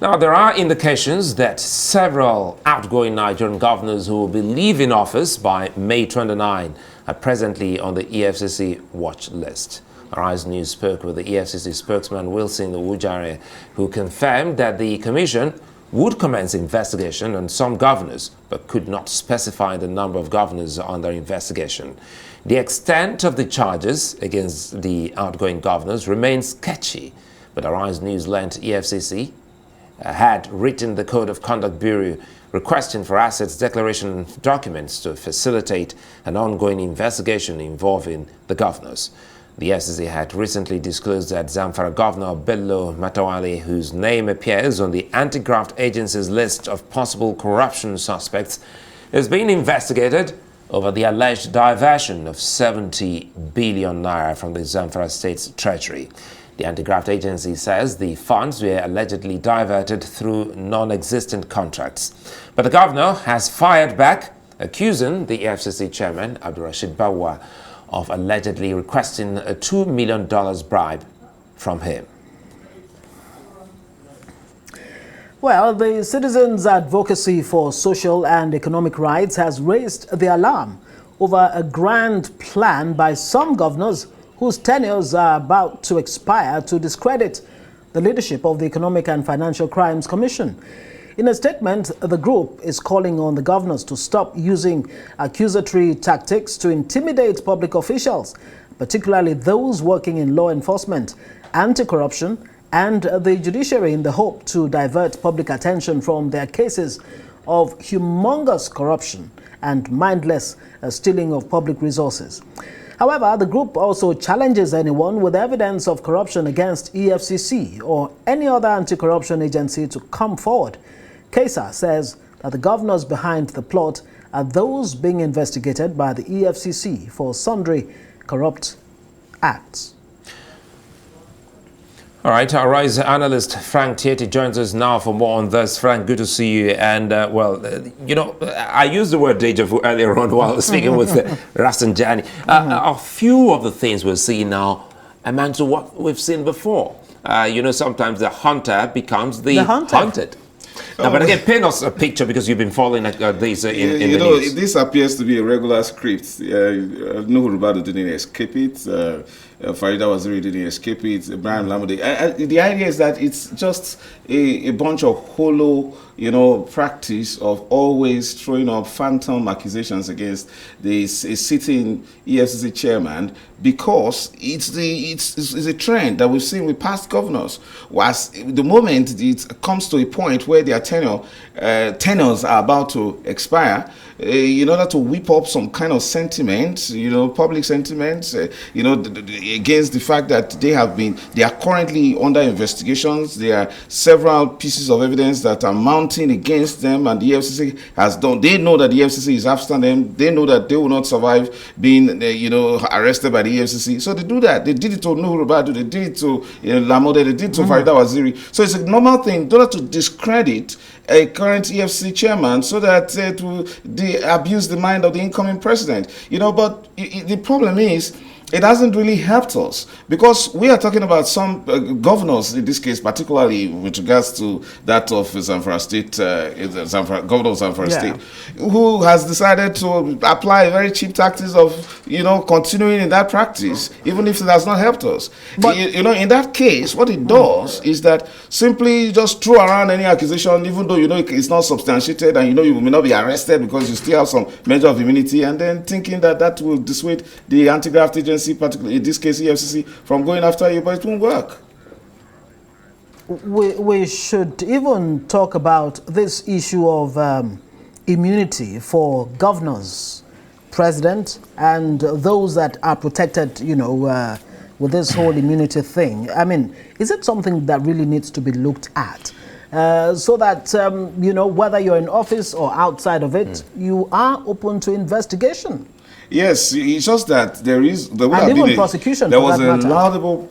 Now, there are indications that several outgoing Nigerian governors who will be leaving office by May 29 are presently on the EFCC watch list. Arise News spoke with the EFCC spokesman Wilson Owujare, who confirmed that the commission would commence investigation on some governors, but could not specify the number of governors under investigation. The extent of the charges against the outgoing governors remains sketchy, but Arise News learned EFCC had written the Code of Conduct Bureau requesting for assets declaration documents to facilitate an ongoing investigation involving the governors. The EFCC had recently disclosed that Zamfara Governor Bello Matawale, whose name appears on the Anti-Graft Agency's list of possible corruption suspects, is being investigated over the alleged diversion of 70 billion naira from the Zamfara State's treasury. The Anti-Graft Agency says the funds were allegedly diverted through non-existent contracts. But the governor has fired back, accusing the EFCC chairman, Abdulrasheed Bawa, of allegedly requesting a $2 million bribe from him. Well, the Citizens' Advocacy for Social and Economic Rights has raised the alarm over a grand plan by some governors whose tenures are about to expire to discredit the leadership of the Economic and Financial Crimes Commission. In a statement, the group is calling on the governors to stop using accusatory tactics to intimidate public officials, particularly those working in law enforcement, anti-corruption, and the judiciary, in the hope to divert public attention from their cases of humongous corruption and mindless stealing of public resources. However, the group also challenges anyone with evidence of corruption against EFCC or any other anti-corruption agency to come forward. KESA says that the governors behind the plot are those being investigated by the EFCC for sundry corrupt acts. All right, our Rise analyst Frank Tietie joins us now for more on this. Frank, good to see you. And, you know, I used the word deja vu earlier on while speaking with Rastanjani. A few of the things we're seeing now amount to what we've seen before. You know, sometimes the hunter becomes the hunted. Now, but again, paint us a picture, because you've been following this in the news. This appears to be a regular script. Nuhu Rubadu didn't escape it. Farida Waziri didn't escape it. Ibrahim Lamode. The idea is that it's just a bunch of hollow, practice of always throwing up phantom accusations against the sitting EFCC chairman, because it's a trend that we've seen with past governors. Was the moment it comes to a point where their tenures are about to expire, in order to whip up some kind of sentiment, public sentiments, against the fact that they are currently under investigations. There are several pieces of evidence that are mounting against them, and the EFCC has done. They know that the EFCC is after them. They know that they will not survive being, arrested by the EFCC. So they do that. They did it to Nuhu Rubadu. They did it to Lamode. They did it to Farida Waziri. So it's a normal thing in order to discredit a current EFCC chairman so that they abuse the mind of the incoming president. But the problem is, it hasn't really helped us, because we are talking about some governors, in this case, particularly with regards to that of Zamfara State, Governor of Zamfara State, who has decided to apply very cheap tactics of, continuing in that practice, even if it has not helped us. But, in that case, what it does is that simply just throw around any accusation, even though it's not substantiated, and you may not be arrested because you still have some measure of immunity, and then thinking that will dissuade the anti-graft agency, particularly in this case EFCC, from going after you, but it won't work. We should even talk about this issue of immunity for governors, president, and those that are protected, with this whole immunity thing. I mean, is it something that really needs to be looked at? So that, whether you're in office or outside of it, you are open to investigation. Yes, it's just that there was a laudable,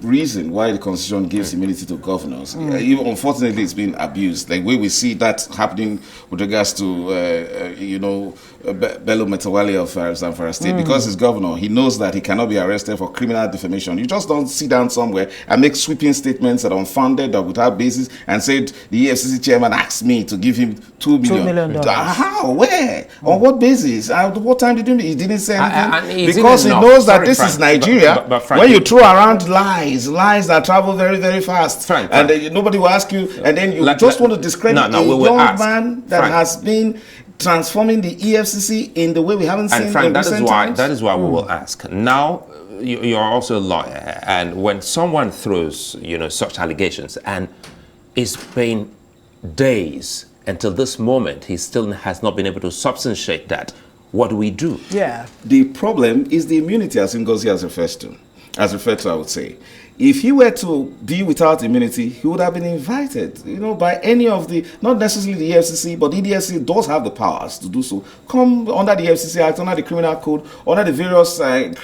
reason why the Constitution gives immunity to governors. Unfortunately, it's been abused. Like we see that happening with regards to, Bello Metawale of Zamfara State, because he's governor, he knows that he cannot be arrested for criminal defamation. You just don't sit down somewhere and make sweeping statements that are unfounded, that without basis, and said the EFCC chairman asked me to give him $2 million. How? Where? On what basis? At what time did he didn't say anything? Because he knows that this is Nigeria. But when you throw around lies that travel very, very fast, and nobody will ask you, and then you just want to discredit a young man that has been transforming the EFCC in the way we haven't seen. And Frank, that is why we will ask. Now, you're also a lawyer, and when someone throws, such allegations, and it's been days until this moment, he still has not been able to substantiate that. What do we do? Yeah. The problem is the immunity, as Ngozi has referred to, I would say. If he were to be without immunity, he would have been invited, by any of the, not necessarily the EFCC, but the EFCC does have the powers to do so. Come under the EFCC Act, under the Criminal Code, under the various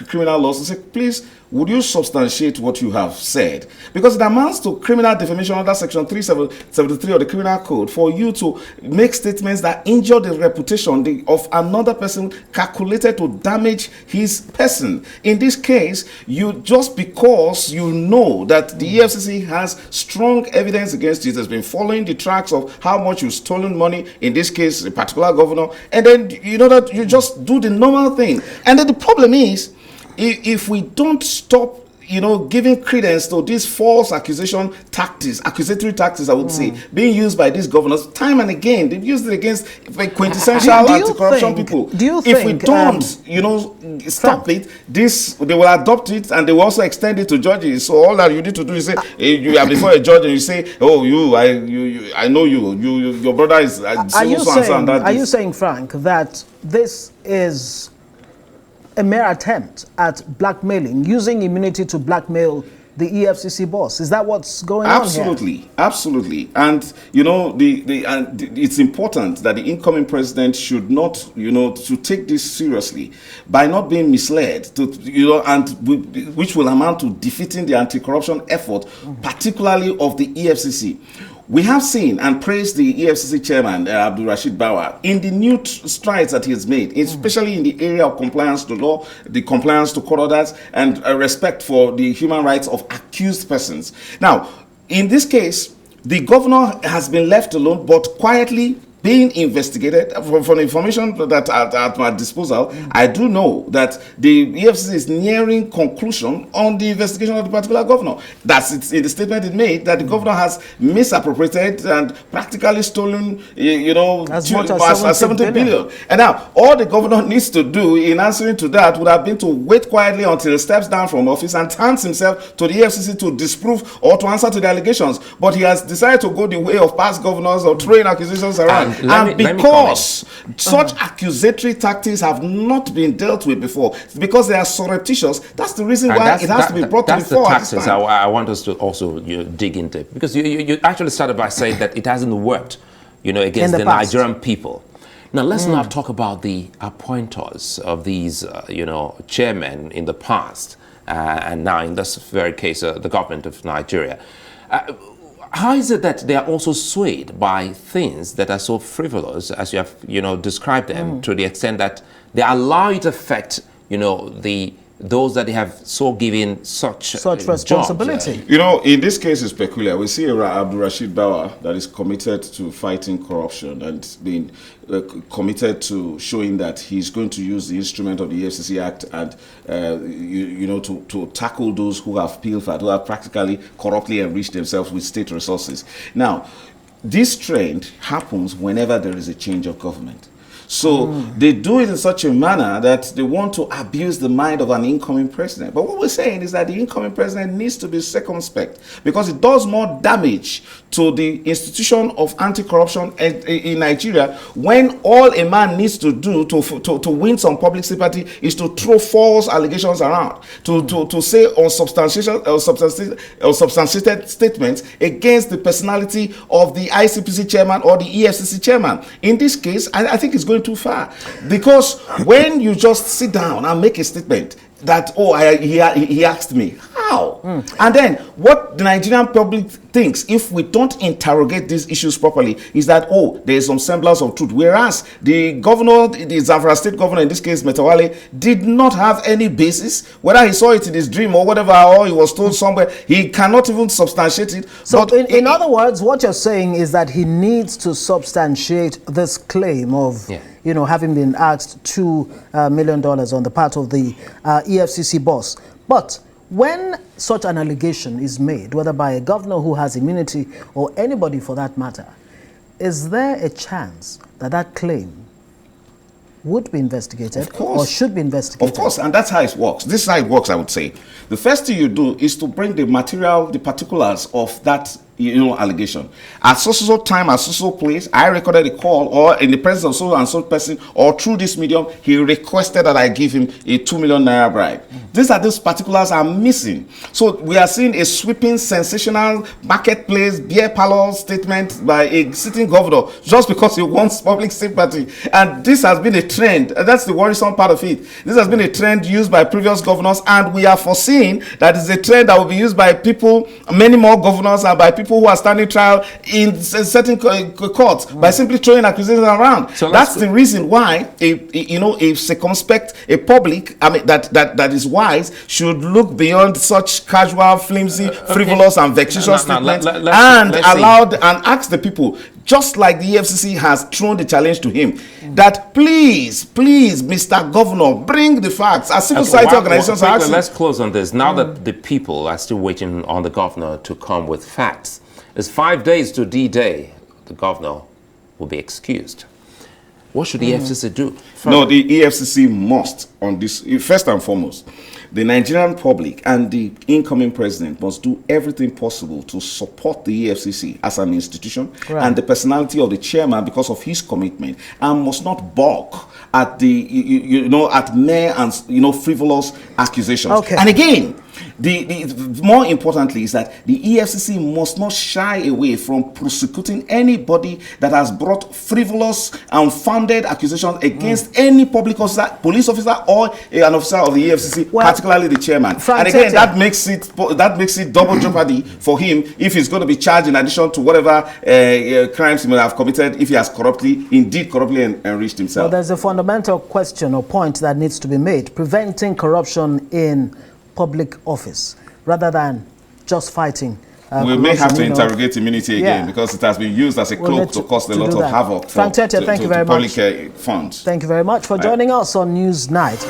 criminal laws, and say, please, would you substantiate what you have said? Because it amounts to criminal defamation under Section 373 of the Criminal Code for you to make statements that injure the reputation of another person calculated to damage his person. In this case, just because you know that the EFCC has strong evidence against you, has been following the tracks of how much you've stolen money, in this case, a particular governor, and then that you just do the normal thing. And then the problem is, if we don't stop, giving credence to these false accusatory tactics, I would say, being used by these governors time and again, they've used it against quintessential anti-corruption people. If we don't, stop it, they will adopt it, and they will also extend it to judges. So all that you need to do is say, you are before a judge, and you say, oh, I know your brother is. Are you saying, Frank, that this is a mere attempt at blackmailing, using immunity to blackmail the EFCC boss? Is that what's going on here? Absolutely. And it's important that the incoming president should not, to take this seriously by not being misled, which will amount to defeating the anti-corruption effort, particularly of the EFCC. We have seen and praised the EFCC chairman, Abdul Rashid Bawa, in the new strides that he has made, especially in the area of compliance to law, the compliance to court orders, and respect for the human rights of accused persons. Now, in this case, the governor has been left alone, but quietly being investigated. From information that at my disposal, I do know that the EFCC is nearing conclusion on the investigation of the particular governor. That's in the statement it made, that the governor has misappropriated and practically stolen, as much as 70 billion. And now, all the governor needs to do in answering to that would have been to wait quietly until he steps down from office and turns himself to the EFCC to disprove or to answer to the allegations. But he has decided to go the way of past governors or throwing accusations around. And because such accusatory tactics have not been dealt with before, because they are surreptitious, that's the reason why it has to be brought to the fore. That's the tactics I want us to also dig into, because you actually started by saying that it hasn't worked, against the Nigerian people. Now let's now talk about the appointers of these, chairmen in the past, and now in this very case, the government of Nigeria. How is it that they are also swayed by things that are so frivolous, as you have, described them, to the extent that they allow it to affect, those that they have so given such responsibility? Jobs. In this case, it's peculiar. We see Abdul Rashid Bawa that is committed to fighting corruption and being committed to showing that he's going to use the instrument of the EFCC Act and, to tackle those who have pilfered, who have practically corruptly enriched themselves with state resources. Now, this trend happens whenever there is a change of government. So they do it in such a manner that they want to abuse the mind of an incoming president. But what we're saying is that the incoming president needs to be circumspect, because it does more damage to the institution of anti-corruption in Nigeria when all a man needs to do to win some public sympathy is to throw false allegations around, to say unsubstantiated statements against the personality of the ICPC chairman or the EFCC chairman. In this case, I think it's going too far, because when you just sit down and make a statement, that, oh, he asked me. How? And then what the Nigerian public thinks, if we don't interrogate these issues properly, is that, oh, there is some semblance of truth. Whereas the governor, the Zamfara state governor, in this case, Metawale, did not have any basis. Whether he saw it in his dream or whatever, or he was told somewhere, he cannot even substantiate it. So in other words, what you're saying is that he needs to substantiate this claim of, you know, having been asked $2 million on the part of the EFCC boss. But when such an allegation is made, whether by a governor who has immunity or anybody for that matter, is there a chance that that claim would be investigated or should be investigated? Of course, and that's how it works. This is how it works, I would say. The first thing you do is to bring the material, the particulars of that allegation. At so time, at so place, I recorded a call, or in the presence of so and so person, or through this medium, he requested that I give him a 2 million naira bribe. These particulars are missing. So we are seeing a sweeping, sensational marketplace, beer parlor statement by a sitting governor just because he wants public sympathy. And this has been a trend. That's the worrisome part of it. This has been a trend used by previous governors, and we are foreseeing that it's a trend that will be used by people, many more governors, and by people who are standing trial in certain courts by simply throwing accusations around. So that's the reason why a circumspect, a public, that is wise, should look beyond such casual, flimsy, frivolous, and vexatious statements and ask the people, just like the EFCC has thrown the challenge to him, that please, Mr. Governor, bring the facts. As civil society organizations are asking. Let's close on this. Now that the people are still waiting on the governor to come with facts, it's 5 days to D-Day. The governor will be excused. What should the EFCC do? No, the EFCC must, on this, first and foremost, the Nigerian public and the incoming president must do everything possible to support the EFCC as an institution and the personality of the chairman because of his commitment, and must not balk at the at mere and frivolous accusations. And again, the more importantly is that the EFCC must not shy away from prosecuting anybody that has brought frivolous and founded accusations against any public officer, police officer, or an officer of the EFCC, particularly the chairman. And again, that makes it double jeopardy for him if he's going to be charged in addition to whatever crimes he may have committed if he has corruptly enriched himself. Well, there's a fundamental question or point that needs to be made: preventing corruption in public office rather than just fighting. We may have to interrogate immunity again because it has been used as a cloak to cause a lot of havoc for Tietie, thank you very much. Public funds. Thank you very much for joining us on News Night.